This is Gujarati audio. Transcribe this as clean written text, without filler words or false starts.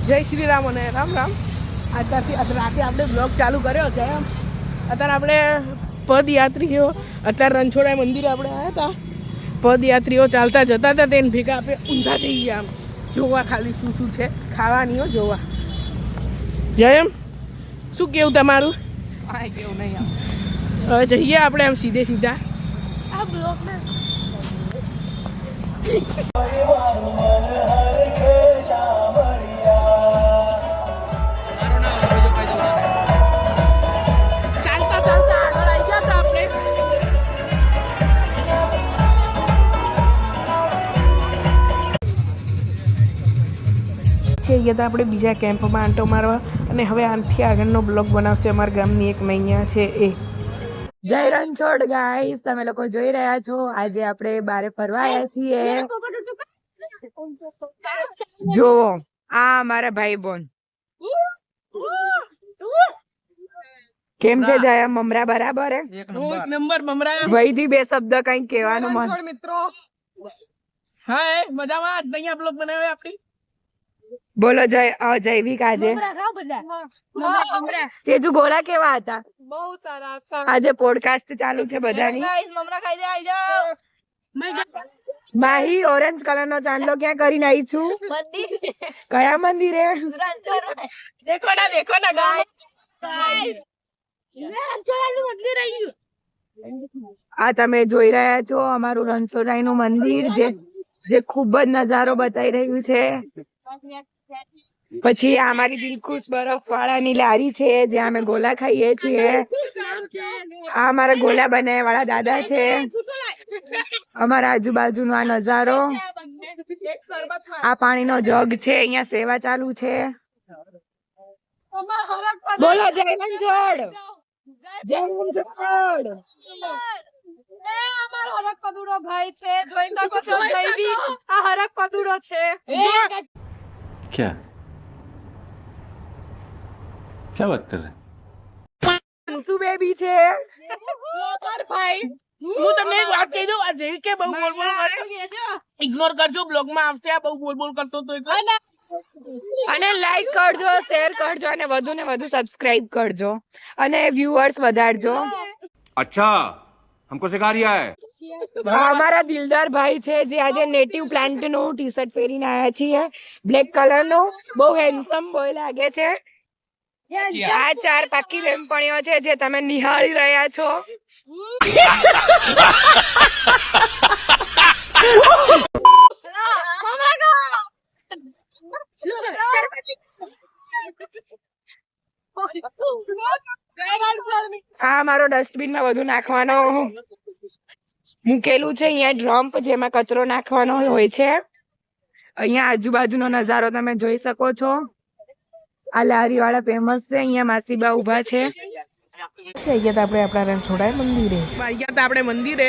જય શ્રી રામ અને રામ રામ. અત્યારથી રાતે આપણે બ્લોગ ચાલુ કર્યો છે. અત્યારે આપણે પદયાત્રીઓ અત્યારે રણછોડા મંદિરે આપણે આવ્યા હતા. પદયાત્રીઓ ચાલતા જતા હતા તેને ભેગા આપણે ઊંધા જઈએ આમ જોવા ખાલી શું શું છે ખાવાનીઓ જોવા. જયમ શું કેવું તમારું? હા કેવું નહીં હવે જઈએ આપણે આમ સીધે સીધા આ બ્લોગમાં ચાલતા ચાલતા આગળ આવી ગયા હતા આપણે. છીએ ગયા હતા આપણે બીજા કેમ્પમાં આંટો મારવા અને હવે આનાથી આગળનો બ્લોગ બનાવશે અમારા ગામની એક મૈયા છે એ. જય રણછોડ ગાઈસ, તમે લોકો જોઈ રહ્યા છો આજે આપણે બારે ફરવા આવ્યા છીએ. જોવો આ મારા ભાઈ બોન કેમ છે જયા મમરા બરાબર હે? એક નંબર મમરા. વહીથી બે શબ્દ કઈ કહેવાનું મન મિત્રો. હા મજામાં આજ અહીંયા બ્લોગ બનાવ્યો આપણી. બોલો જૈવિક આજે તેજુ ગોળા કેવા હતા? બહુ સારા હતા. આજે પોડકાસ્ટ ચાલુ છે બધાની. માહી ઓરેન્જ કલર નો ચાંદલો ક્યાં કરીને આવી છું? કયા મંદિરે? દેખો ના ગાઈસ. આ તમે જોઈ રહ્યા છો અમારું રણછોડરાય નું મંદિર જે ખૂબ જ નજારો બતાવી રહ્યું છે. પછી આ અમારી દિલખુશ બરફ વાળાની લારી છે જ્યાં અમે ગોલા ખાઈએ છીએ. આ અમારા ગોલા બનાવવા વાળા દાદા છે. અમારા આજુબાજુનો આ નજારો. આ પાણીનો જગ છે, અહીંયા સેવા ચાલુ છે. બોલો જય રણછોડ. જય રણછોડ. અમારો હરક પદુડો ભાઈ છે, જોઈ શકો છો. જૈવિક આ હરક પદુડો છે. क्या क्या बात कर रहे हैं? અંશુ બેબી છે. ભાઈ હું તમને એક વાત કહી દઉં, આ જેવી કે બહુ બોલ બોલ કરે ઇગ્નોર કરજો. બ્લોગ માં આવશે આ બહુ બોલ બોલ કરતો તો એટલે. અને લાઈક કરજો, શેર કરજો અને વધુ ને વધુ સબસ્ક્રાઇબ કરજો અને વ્યુઅર્સ વધારજો. अच्छा हमको सिखा रिया है. અમારા દિલદાર ભાઈ છે જે આજે નેટિવ પ્લાન્ટ નું ટી શર્ટ પહેરીને આવ્યા છીએ, બ્લેક કલર નું. બહુ હેન્ડસમ બોય લાગે છે. આ 4 પાકી બેનપણીઓ છે જે તમે નિહાળી રહ્યા છો. આ મારો ડસ્ટબિન માં બધું નાખવાનો મૂકેલું છે. અહીંયા ડ્રમ્પ જેમાં કચરો નાખવાનો હોય છે. અહીંયા આજુબાજુનો નજારો તમે જોઈ શકો છો. આ લારી વાળા ફેમસ છે. અહીંયા માસીબા ઉભા છે. અહીંયા આપણે આપણા રણછોડા મંદિરે ગયા હતા આપણે મંદિરે.